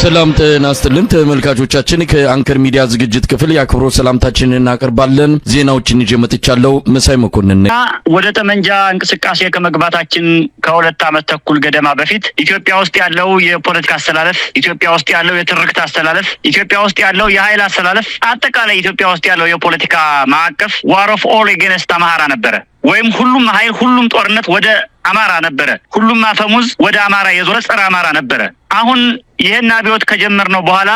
ሰላም ጤና ይስጥልን ተመልካቾቻችን ከአንከር ሚዲያ ዝግጅት ክፍል ያክብሮት ሰላምታችንን እናቀርባለን። ዜናዎችን ይዤ መጥቻለሁ። መሳይ መኮንን ነኝ። ወደ ጠመንጃ እንቅስቃሴ ከመግባታችን ከሁለት ዓመት ተኩል ገደማ በፊት ኢትዮጵያ ውስጥ ያለው የፖለቲካ አስተላለፍ፣ ኢትዮጵያ ውስጥ ያለው የትርክት አስተላለፍ፣ ኢትዮጵያ ውስጥ ያለው የኃይል አስተላለፍ፣ አጠቃላይ ኢትዮጵያ ውስጥ ያለው የፖለቲካ ማዕቀፍ ዋር ኦፍ ኦል አጌንስት አማራ ነበረ። ወይም ሁሉም ኃይል ሁሉም ጦርነት ወደ አማራ ነበረ። ሁሉም አፈሙዝ ወደ አማራ የዞረ ጸረ አማራ ነበረ። አሁን ይሄን አብዮት ከጀመርነው በኋላ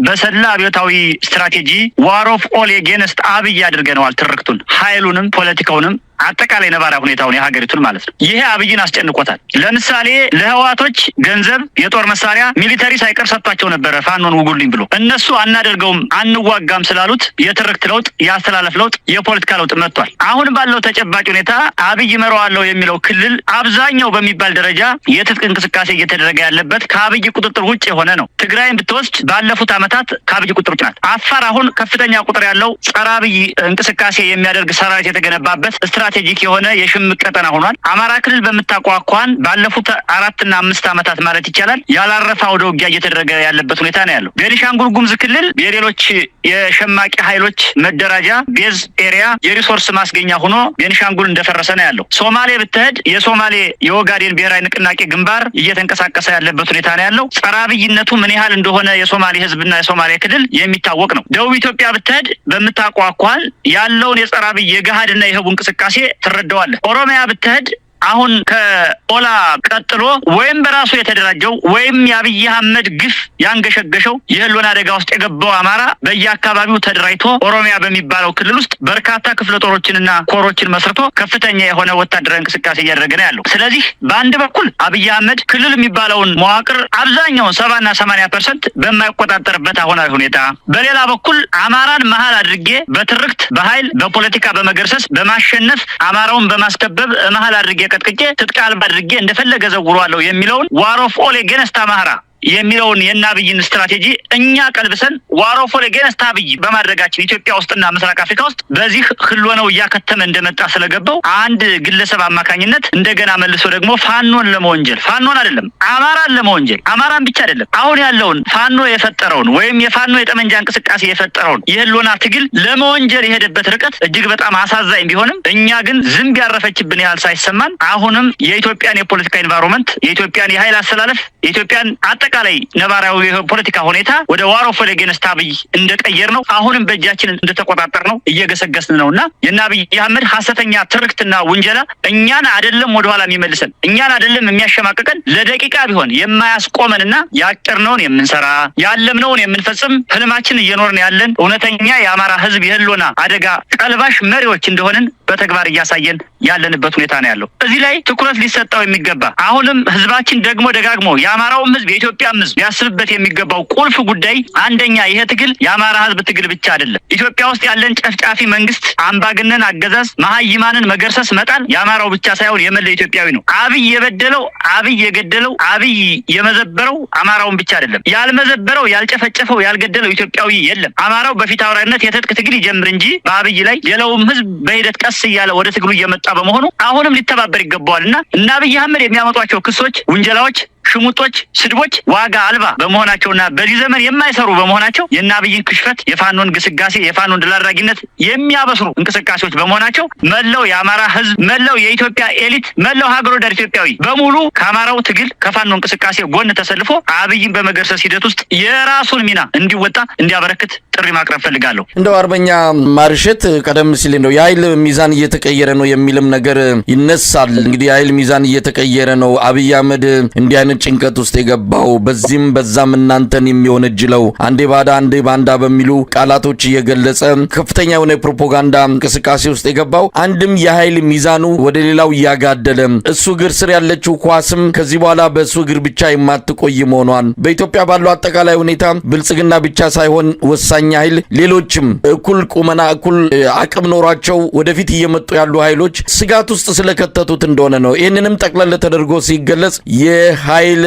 በሰላ አብዮታዊ ስትራቴጂ ዋር ኦፍ ኦል አጌንስት አብይ አድርገነዋል። ትርክቱን፣ ኃይሉንም፣ ፖለቲካውንም አጠቃላይ ነባራዊ ሁኔታውን የሀገሪቱን ማለት ነው። ይሄ አብይን አስጨንቆታል። ለምሳሌ ለህዋቶች ገንዘብ፣ የጦር መሳሪያ፣ ሚሊተሪ ሳይቀር ሰጥቷቸው ነበረ ፋኖን ውጉልኝ ብሎ። እነሱ አናደርገውም አንዋጋም ስላሉት የትርክት ለውጥ፣ የአስተላለፍ ለውጥ፣ የፖለቲካ ለውጥ መጥቷል። አሁን ባለው ተጨባጭ ሁኔታ አብይ መራዋለው የሚለው ክልል አብዛኛው በሚባል ደረጃ የትጥቅ እንቅስቃሴ እየተደረገ ያለበት ከአብይ ቁጥጥር ውጭ የሆነ ነው። ትግራይን ብትወስድ ባለፉት ዓመታት ከአብይ ቁጥጥር ውጭ ናት። አፋር አሁን ከፍተኛ ቁጥር ያለው ጸረ አብይ እንቅስቃሴ የሚያደርግ ሰራዊት የተገነባበት ስትራቴጂክ የሆነ የሽምቅ ቀጠና ሆኗል። አማራ ክልል በመታቋቋን ባለፉት 4 እና 5 ዓመታት ማለት ይቻላል ያላረፈ አውደ ውጊያ እየተደረገ ያለበት ሁኔታ ነው ያለው። ቤኒሻንጉል ጉሙዝ ክልል የሌሎች የሸማቂ ኃይሎች መደራጃ ቤዝ ኤሪያ የሪሶርስ ማስገኛ ሆኖ ቤኒሻንጉል እንደፈረሰ ነው ያለው። ሶማሌ ብትሄድ የሶማሌ የኦጋዴን ብሔራዊ ንቅናቄ ግንባር እየተንቀሳቀሰ ያለበት ሁኔታ ነው ያለው። ጸረ አብይነቱ ምን ያህል እንደሆነ የሶማሌ ህዝብና የሶማሌ ክልል የሚታወቅ ነው። ደቡብ ኢትዮጵያ ብትሄድ በመታቋቋን ያለውን የጸረ አብይ የገሃድና የህቡ እንቅስቃሴ ትረዳዋለህ። ኦሮሚያ ብትሄድ አሁን ከኦላ ቀጥሎ ወይም በራሱ የተደራጀው ወይም የአብይ አህመድ ግፍ ያንገሸገሸው የህልውና አደጋ ውስጥ የገባው አማራ በየአካባቢው ተደራጅቶ ኦሮሚያ በሚባለው ክልል ውስጥ በርካታ ክፍለ ጦሮችንና ኮሮችን መስርቶ ከፍተኛ የሆነ ወታደራዊ እንቅስቃሴ እያደረገ ነው ያለው። ስለዚህ በአንድ በኩል አብይ አህመድ ክልል የሚባለውን መዋቅር አብዛኛውን 70 እና 80% በማይቆጣጠርበት አሁናዊ ሁኔታ፣ በሌላ በኩል አማራን መሀል አድርጌ በትርክት በኃይል በፖለቲካ በመገርሰስ በማሸነፍ አማራውን በማስከበብ መሀል አድርጌ ቀጥቅጬ ትጥቅ አልባ አድርጌ እንደፈለገ ዘውሯለሁ የሚለውን ዋር ኦፍ ኦል አጌንስት አማራ የሚለውን የአብይን ስትራቴጂ እኛ ቀልብሰን ዋር ኦፍ ኦል አጌንስት አብይ በማድረጋችን ኢትዮጵያ ውስጥና ምስራቅ አፍሪካ ውስጥ በዚህ ህልውናው እያከተመ እንደመጣ ስለገባው አንድ ግለሰብ አማካኝነት እንደገና መልሶ ደግሞ ፋኖን ለመወንጀል፣ ፋኖን አይደለም አማራን ለመወንጀል፣ አማራን ብቻ አይደለም አሁን ያለውን ፋኖ የፈጠረውን ወይም የፋኖ የጠመንጃ እንቅስቃሴ የፈጠረውን የህልውና ትግል ለመወንጀል የሄደበት ርቀት እጅግ በጣም አሳዛኝ ቢሆንም እኛ ግን ዝም ያረፈችብን ያህል ሳይሰማን አሁንም የኢትዮጵያን የፖለቲካ ኢንቫይሮንመንት፣ የኢትዮጵያን የኃይል አስተላለፍ፣ የኢትዮጵያን አጠቃላይ ነባራዊ ፖለቲካ ሁኔታ ወደ ዋር ኦፍ ኦል አጌንስት አብይ እንደቀየር ነው። አሁንም በእጃችን እንደተቆጣጠር ነው እየገሰገስን ነውና የአብይ አህመድ ሐሰተኛ ትርክትና ውንጀላ እኛን አይደለም ወደ ኋላ የሚመልሰን፣ እኛን አይደለም የሚያሸማቀቀን፣ ለደቂቃ ቢሆን የማያስቆመንና ያቀርነውን የምንሰራ ያለምነውን የምንፈጽም ህልማችን እየኖርን ያለን እውነተኛ የአማራ ህዝብ የህልውና አደጋ ቀልባሽ መሪዎች እንደሆንን በተግባር እያሳየን ያለንበት ሁኔታ ነው ያለው። እዚህ ላይ ትኩረት ሊሰጠው የሚገባ አሁንም ህዝባችን ደግሞ ደጋግሞ የአማራውም ህዝብ የኢትዮጵያም ህዝብ ሊያስብበት የሚገባው ቁልፍ ጉዳይ አንደኛ ይሄ ትግል የአማራ ህዝብ ትግል ብቻ አይደለም። ኢትዮጵያ ውስጥ ያለን ጨፍጫፊ መንግስት፣ አምባገነን አገዛዝ፣ መሀይማንን መገርሰስ መጣል የአማራው ብቻ ሳይሆን የመላ ኢትዮጵያዊ ነው። አብይ የበደለው፣ አብይ የገደለው፣ አብይ የመዘበረው አማራውን ብቻ አይደለም። ያልመዘበረው፣ ያልጨፈጨፈው፣ ያልገደለው ኢትዮጵያዊ የለም። አማራው በፊት አውራሪነት የትጥቅ ትግል ይጀምር እንጂ በአብይ ላይ ሌላውም ህዝብ በሂደት ቀስ እያለ ወደ ትግሉ እየመጣ በመሆኑ አሁንም ሊተባበር ይገባዋልና እና አብይ አህመድ የሚያመጧቸው ክሶች፣ ውንጀላዎች፣ ሽሙጦች፣ ስድቦች ዋጋ አልባ በመሆናቸውና በዚህ ዘመን የማይሰሩ በመሆናቸው የአብይን ክሽፈት፣ የፋኖን ግስጋሴ፣ የፋኖን ድል አድራጊነት የሚያበስሩ እንቅስቃሴዎች በመሆናቸው መላው የአማራ ህዝብ፣ መላው የኢትዮጵያ ኤሊት፣ መላው ሀገር ወዳድ ኢትዮጵያዊ በሙሉ ከአማራው ትግል ከፋኖ እንቅስቃሴ ጎን ተሰልፎ አብይን በመገርሰስ ሂደት ውስጥ የራሱን ሚና እንዲወጣ እንዲያበረክት ጥሪ ማቅረብ ፈልጋለሁ። እንደው አርበኛ ማርሸት ቀደም ሲል እንደው የኃይል ሚዛን እየተቀየረ ነው የሚልም ነገር ይነሳል። እንግዲህ የኃይል ሚዛን እየተቀየረ ነው፣ አብይ አህመድ እንዲህ አይነት ጭንቀት ውስጥ የገባው በዚህም በዛም እናንተን የሚወነጅለው አንዴ ባዳ አንዴ ባንዳ በሚሉ ቃላቶች እየገለጸ ከፍተኛ የሆነ ፕሮፓጋንዳ እንቅስቃሴ ውስጥ የገባው አንድም የኃይል ሚዛኑ ወደ ሌላው እያጋደለ እሱ እግር ስር ያለችው ኳስም ከዚህ በኋላ በእሱ እግር ብቻ የማትቆይ መሆኗን በኢትዮጵያ ባለው አጠቃላይ ሁኔታ ብልጽግና ብቻ ሳይሆን ወሳኝ ኃይል ሌሎችም እኩል ቁመና እኩል አቅም ኖሯቸው ወደፊት እየመጡ ያሉ ኃይሎች ስጋት ውስጥ ስለከተቱት እንደሆነ ነው። ይህንንም ጠቅለል ተደርጎ ሲገለጽ የኃይል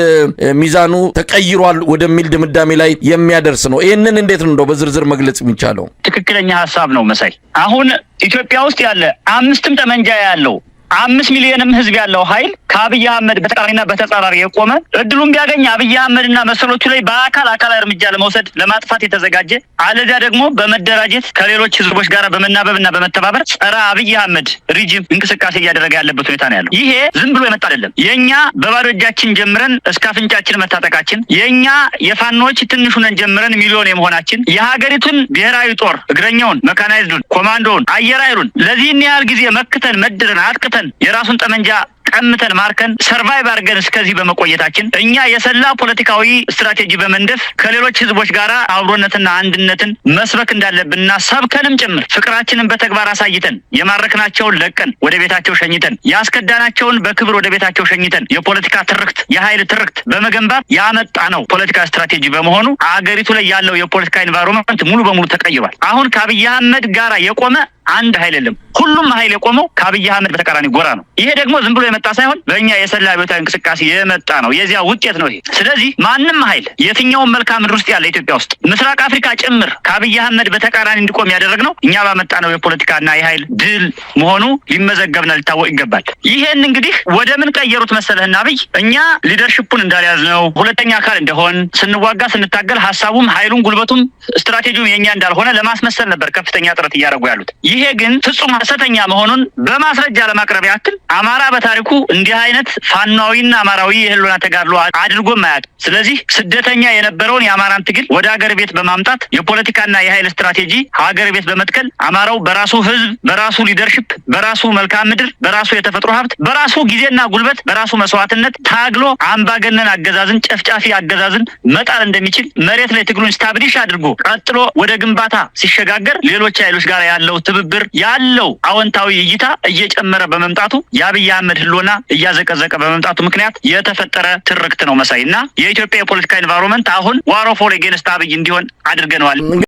ሚዛኑ ተቀይሯል ወደሚል ድምዳሜ ላይ የሚያደርስ ነው። ይህንን እንዴት ነው በዝርዝር መግለጽ የሚቻለው? ትክክለኛ ሐሳብ ነው መሳይ። አሁን ኢትዮጵያ ውስጥ ያለ 5 ጠመንጃ ያለው 5 ሚሊዮንም ህዝብ ያለው ኃይል ከአብይ አህመድ በተቃራኒና በተጻራሪ የቆመ እድሉን ቢያገኝ አብይ አህመድና መሰሎቹ ላይ በአካል እርምጃ ለመውሰድ ለማጥፋት የተዘጋጀ አለዚያ ደግሞ በመደራጀት ከሌሎች ህዝቦች ጋር በመናበብና በመተባበር ጸረ አብይ አህመድ ሪጂም እንቅስቃሴ እያደረገ ያለበት ሁኔታ ነው ያለው። ይሄ ዝም ብሎ የመጣ አይደለም። የኛ በባዶ እጃችን ጀምረን እስከ አፍንጫችን መታጠቃችን፣ የኛ የፋኖች ትንሹ ነን ጀምረን ሚሊዮን የመሆናችን፣ የሀገሪቱን ብሔራዊ ጦር እግረኛውን፣ መካናይዝዱን፣ ኮማንዶውን፣ አየር ኃይሉን ለዚህን ያህል ጊዜ መክተን መድረን አጥቅተን የራሱን ጠመንጃ ቀምተን ማርከን ሰርቫይቭ አድርገን እስከዚህ በመቆየታችን እኛ የሰላ ፖለቲካዊ ስትራቴጂ በመንደፍ ከሌሎች ህዝቦች ጋር አብሮነትና አንድነትን መስበክ እንዳለብንና ሰብከንም ጭምር ፍቅራችንን በተግባር አሳይተን የማረክናቸውን ለቀን ወደ ቤታቸው ሸኝተን ያስከዳናቸውን በክብር ወደ ቤታቸው ሸኝተን የፖለቲካ ትርክት የኃይል ትርክት በመገንባት ያመጣ ነው ፖለቲካ ስትራቴጂ በመሆኑ አገሪቱ ላይ ያለው የፖለቲካ ኢንቫይሮንመንት ሙሉ በሙሉ ተቀይሯል። አሁን ከአብይ አህመድ ጋር የቆመ አንድ ኃይል የለም። ሁሉም ኃይል የቆመው ከአብይ አህመድ በተቃራኒ ጎራ ነው። ይሄ ደግሞ ዝም ብሎ የመጣ ሳይሆን በእኛ የሰላ አብዮታዊ እንቅስቃሴ የመጣ ነው። የዚያ ውጤት ነው ይሄ። ስለዚህ ማንም ኃይል የትኛውም መልክዓ ምድር ውስጥ ያለ ኢትዮጵያ ውስጥ ምስራቅ አፍሪካ ጭምር ከአብይ አህመድ በተቃራኒ እንዲቆም ያደረግነው እኛ ባመጣ ነው የፖለቲካና የኃይል ድል መሆኑ ሊመዘገብና ሊታወቅ ይገባል። ይሄን እንግዲህ ወደ ምን ቀየሩት መሰለህና አብይ እኛ ሊደርሺፑን እንዳልያዝ ነው ሁለተኛ አካል እንደሆን ስንዋጋ ስንታገል ሀሳቡም ኃይሉን ጉልበቱም ስትራቴጂውም የኛ እንዳልሆነ ለማስመሰል ነበር ከፍተኛ ጥረት እያደረጉ ያሉት። ይሄ ግን ፍጹም ሐሰተኛ መሆኑን በማስረጃ ለማቅረብ ያክል አማራ በታሪኩ እንዲህ አይነት ፋናዊና አማራዊ የህልውና ተጋድሎ አድርጎም አያውቅም። ስለዚህ ስደተኛ የነበረውን የአማራን ትግል ወደ ሀገር ቤት በማምጣት የፖለቲካና የኃይል ስትራቴጂ ሀገር ቤት በመትከል አማራው በራሱ ህዝብ በራሱ ሊደርሺፕ በራሱ መልክዓ ምድር በራሱ የተፈጥሮ ሀብት በራሱ ጊዜና ጉልበት በራሱ መስዋዕትነት ታግሎ አምባገነን አገዛዝን ጨፍጫፊ አገዛዝን መጣል እንደሚችል መሬት ላይ ትግሉን ስታብሊሽ አድርጎ ቀጥሎ ወደ ግንባታ ሲሸጋገር ሌሎች ኃይሎች ጋር ያለው ትብብር ያለው አዎንታዊ እይታ እየጨመረ በመምጣቱ የአብይ አህመድ ህልውና እያዘቀዘቀ በመምጣቱ ምክንያት የተፈጠረ ትርክት ነው መሳይና የኢትዮጵያ የፖለቲካ ኢንቫይሮንመንት አሁን ዋር ኦፍ ኦል አጌንስት አብይ እንዲሆን አድርገነዋል።